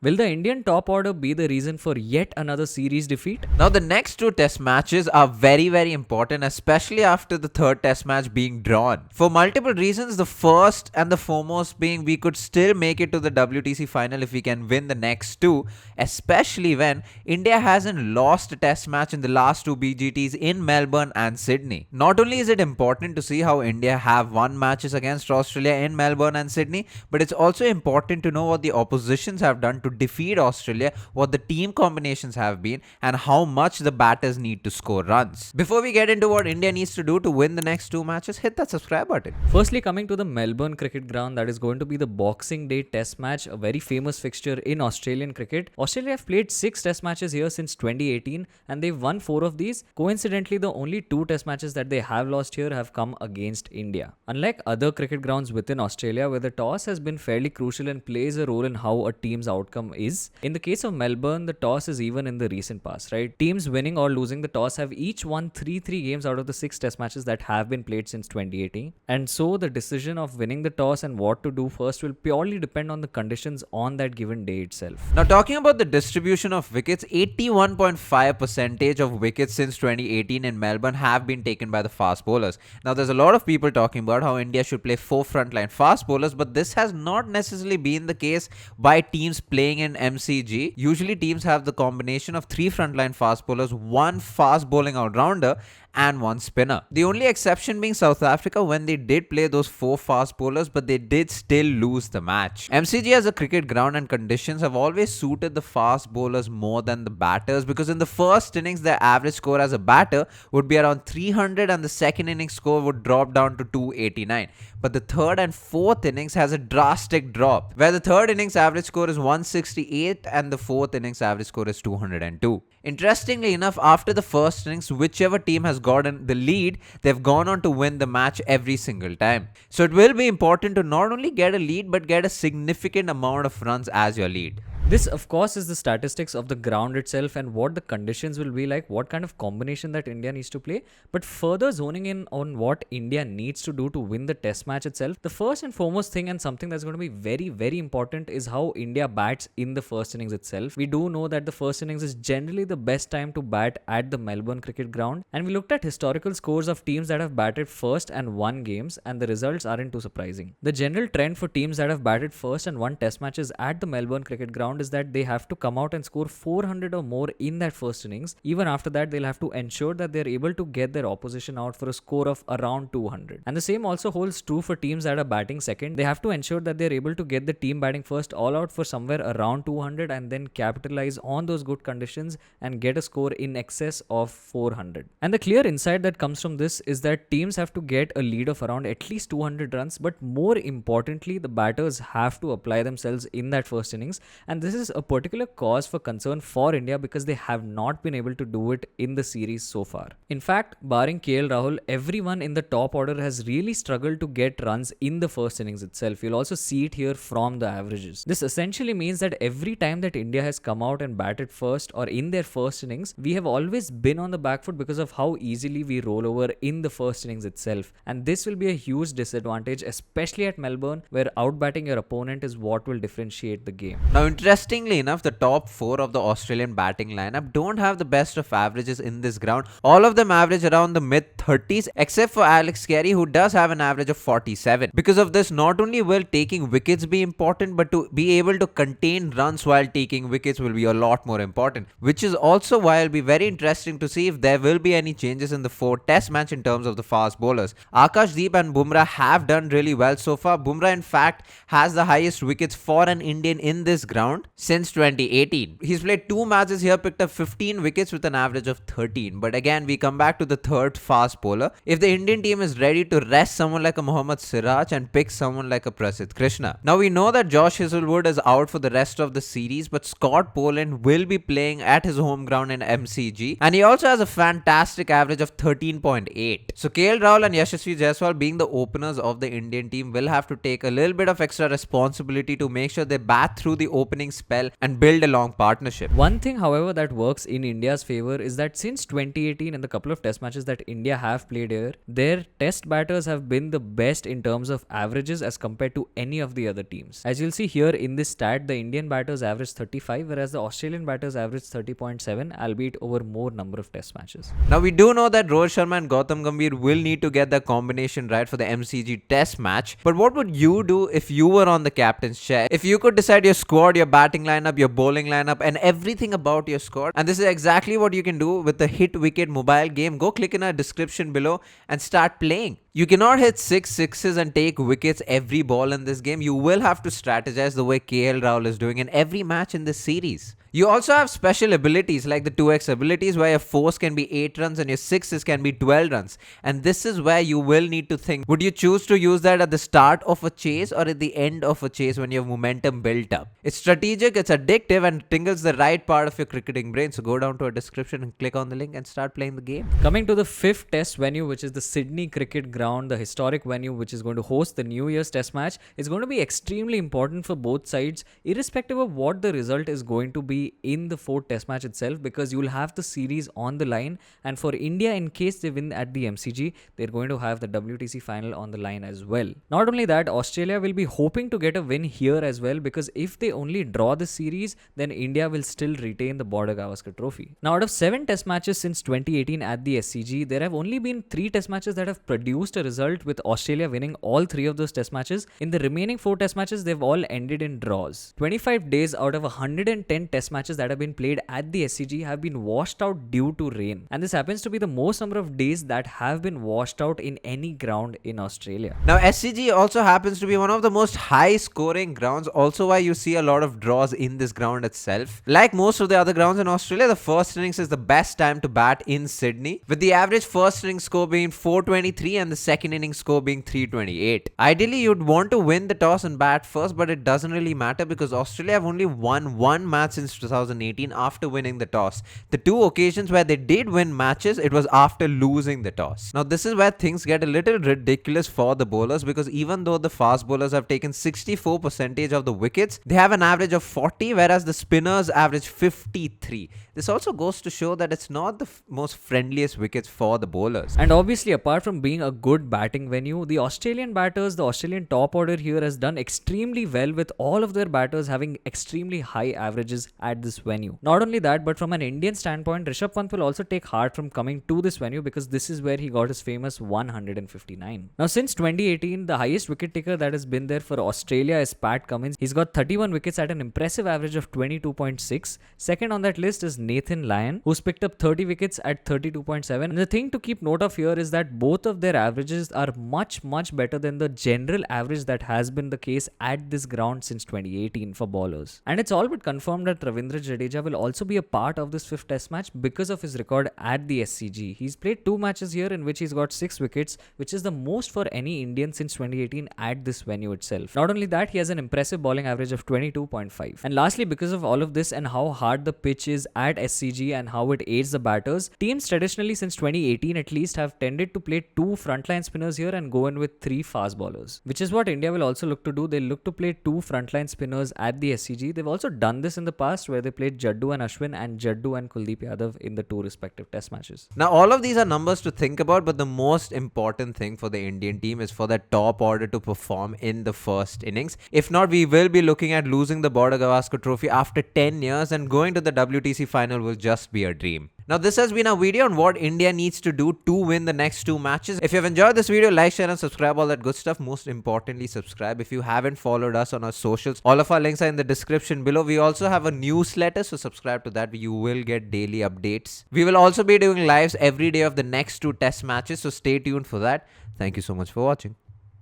Will the Indian top order be the reason for yet another series defeat? Now, the next two test matches are very, very important, especially after the third test match being drawn. For multiple reasons, the first and the foremost being we could still make it to the WTC final if we can win the next two, especially when India hasn't lost a test match in the last two BGTs in Melbourne and Sydney. Not only is it important to see how India have won matches against Australia in Melbourne and Sydney, but it's also important to know what the oppositions have done to defeat Australia, what the team combinations have been, and how much the batters need to score runs. Before we get into what India needs to do to win the next two matches, hit that subscribe button. Firstly, coming to the Melbourne cricket ground, that is going to be the Boxing Day Test match, a very famous fixture in Australian cricket. Australia have played 6 Test matches here since 2018 and they've won 4 of these. Coincidentally, the only 2 Test matches that they have lost here have come against India. Unlike other cricket grounds within Australia, where the toss has been fairly crucial and plays a role in how a team's outcome is, in the case of Melbourne, the toss is even in the recent past, right? Teams winning or losing the toss have each won 3 games out of the 6 Test matches that have been played since 2018. And so the decision of winning the toss and what to do first will purely depend on the conditions on that given day itself. Now, talking about the distribution of wickets, 81.5% of wickets since 2018 in Melbourne have been taken by the fast bowlers. Now, there's a lot of people talking about how India should play 4 frontline fast bowlers, but this has not necessarily been the case by teams playing in MCG. Usually, teams have the combination of 3 frontline fast bowlers, 1 fast bowling all-rounder, and 1 spinner. The only exception being South Africa when they did play those 4 fast bowlers, but they did still lose the match. MCG as a cricket ground and conditions have always suited the fast bowlers more than the batters, because in the first innings their average score as a batter would be around 300 and the second innings score would drop down to 289. But the third and fourth innings has a drastic drop, where the third innings average score is 168 and the fourth innings average score is 202. Interestingly enough, after the first innings, whichever team has gotten the lead, they've gone on to win the match every single time. So it will be important to not only get a lead but get a significant amount of runs as your lead. This, of course, is the statistics of the ground itself and what the conditions will be like, what kind of combination that India needs to play. But further zoning in on what India needs to do to win the test match itself, the first and foremost thing, and something that's going to be very, very important, is how India bats in the first innings itself. We do know that the first innings is generally the best time to bat at the Melbourne cricket ground. And we looked at historical scores of teams that have batted first and won games, and the results aren't too surprising. The general trend for teams that have batted first and won test matches at the Melbourne cricket ground is that they have to come out and score 400 or more in that first innings. Even after that, they'll have to ensure that they're able to get their opposition out for a score of around 200. And the same also holds true for teams that are batting second. They have to ensure that they're able to get the team batting first all out for somewhere around 200 and then capitalize on those good conditions and get a score in excess of 400. And the clear insight that comes from this is that teams have to get a lead of around at least 200 runs, but more importantly, the batters have to apply themselves in that first innings. And this is a particular cause for concern for India because they have not been able to do it in the series so far. In fact, barring KL Rahul, everyone in the top order has really struggled to get runs in the first innings itself. You'll also see it here from the averages. This essentially means that every time that India has come out and batted first or in their first innings, we have always been on the back foot because of how easily we roll over in the first innings itself. And this will be a huge disadvantage, especially at Melbourne, where outbatting your opponent is what will differentiate the game. Now, interestingly enough, the top 4 of the Australian batting lineup don't have the best of averages in this ground. All of them average around the mid-30s, except for Alex Carey, who does have an average of 47. Because of this, not only will taking wickets be important, but to be able to contain runs while taking wickets will be a lot more important. Which is also why it'll be very interesting to see if there will be any changes in the 4 test match in terms of the fast bowlers. Akashdeep and Bumrah have done really well so far. Bumrah, in fact, has the highest wickets for an Indian in this ground since 2018. He's played 2 matches here, picked up 15 wickets with an average of 13. But again, we come back to the third fast bowler. If the Indian team is ready to rest someone like a Mohammad Siraj and pick someone like a Prasidh Krishna. Now, we know that Josh Hazlewood is out for the rest of the series, but Scott Boland will be playing at his home ground in MCG, and he also has a fantastic average of 13.8. So KL Rahul and Yashasvi Jaiswal, being the openers of the Indian team, will have to take a little bit of extra responsibility to make sure they bat through the opening winning spell and build a long partnership. One thing, however, that works in India's favor is that since 2018 and the couple of test matches that India have played here, their test batters have been the best in terms of averages as compared to any of the other teams. As you'll see here in this stat, the Indian batters averaged 35, whereas the Australian batters averaged 30.7, albeit over more number of test matches. Now we do know that Rohit Sharma and Gautam Gambhir will need to get the combination right for the MCG test match. But what would you do if you were on the captain's chair? If you could decide your squad, your batting lineup, your bowling lineup and everything about your squad. And this is exactly what you can do with the Hit Wicket mobile game. Go click in our description below and start playing. You cannot hit 6 sixes and take wickets every ball in this game. You will have to strategize the way KL Rahul is doing in every match in this series. You also have special abilities like the 2x abilities where your 4s can be 8 runs and your 6s can be 12 runs. And this is where you will need to think, would you choose to use that at the start of a chase or at the end of a chase when you have momentum built up? It's strategic, it's addictive and tingles the right part of your cricketing brain. So go down to our description and click on the link and start playing the game. Coming to the 5th test venue, which is the Sydney Cricket Ground, the historic venue which is going to host the New Year's test match, is going to be extremely important for both sides, irrespective of what the result is going to be in the 4th test match itself, because you will have the series on the line. And for India, in case they win at the MCG, they're going to have the WTC final on the line as well. Not only that, Australia will be hoping to get a win here as well, because if they only draw the series, then India will still retain the Border Gavaskar trophy. Now, out of 7 test matches since 2018 at the SCG, there have only been 3 test matches that have produced a result with Australia winning all 3 of those test matches. In the remaining 4 test matches, they've all ended in draws. 25 days out of 110 test matches that have been played at the SCG have been washed out due to rain, and this happens to be the most number of days that have been washed out in any ground in Australia. Now SCG also happens to be one of the most high scoring grounds, also why you see a lot of draws in this ground itself. Like most of the other grounds in Australia, the first innings is the best time to bat in Sydney, with the average first inning score being 423 and the second inning score being 328. Ideally you'd want to win the toss and bat first, but it doesn't really matter because Australia have only won one match since 2018 after winning the toss. The 2 occasions where they did win matches, it was after losing the toss. Now this is where things get a little ridiculous for the bowlers, because even though the fast bowlers have taken 64% of the wickets, they have an average of 40, whereas the spinners average 53. This also goes to show that it's not the most friendliest wickets for the bowlers. And obviously, apart from being a good batting venue, the Australian batters, the Australian top order here has done extremely well, with all of their batters having extremely high averages at this venue. Not only that, but from an Indian standpoint, Rishabh Pant will also take heart from coming to this venue, because this is where he got his famous 159. Now, since 2018, the highest wicket taker that has been there for Australia is Pat Cummins. He's got 31 wickets at an impressive average of 22.6. Second on that list is Nathan Lyon, who's picked up 30 wickets at 32.7. And the thing to keep note of here is that both of their averages are much better than the general average that has been the case at this ground since 2018 for bowlers. And it's all but confirmed that Ravindra Jadeja will also be a part of this 5th test match because of his record at the SCG. He's played 2 matches here in which he's got 6 wickets, which is the most for any Indian since 2018 at this venue itself. Not only that, he has an impressive bowling average of 22.5. And lastly, because of all of this and how hard the pitch is at SCG and how it aids the batters, teams traditionally since 2018 at least have tended to play 2 frontline spinners here and go in with 3 fast bowlers, which is what India will also look to do. They'll look to play 2 frontline spinners at the SCG. They've also done this in the past where they played Jaddu and Aswin and Jaddu and Kuldeep Yadav in the 2 respective test matches. Now all of these are numbers to think about, but the most important thing for the Indian team is for that top order to perform in the first innings. If not, we will be looking at losing the Border Gavaskar trophy after 10 years, and going to the WTC final will just be a dream. Now this has been a video on what India needs to do to win the next 2 matches. If you have enjoyed this video, like, share and subscribe, all that good stuff. Most importantly, subscribe if you haven't followed us on our socials. All of our links are in the description below. We also have a newsletter, so subscribe to that. You will get daily updates. We will also be doing lives every day of the next 2 test matches, so stay tuned for that. Thank you so much for watching.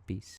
Peace.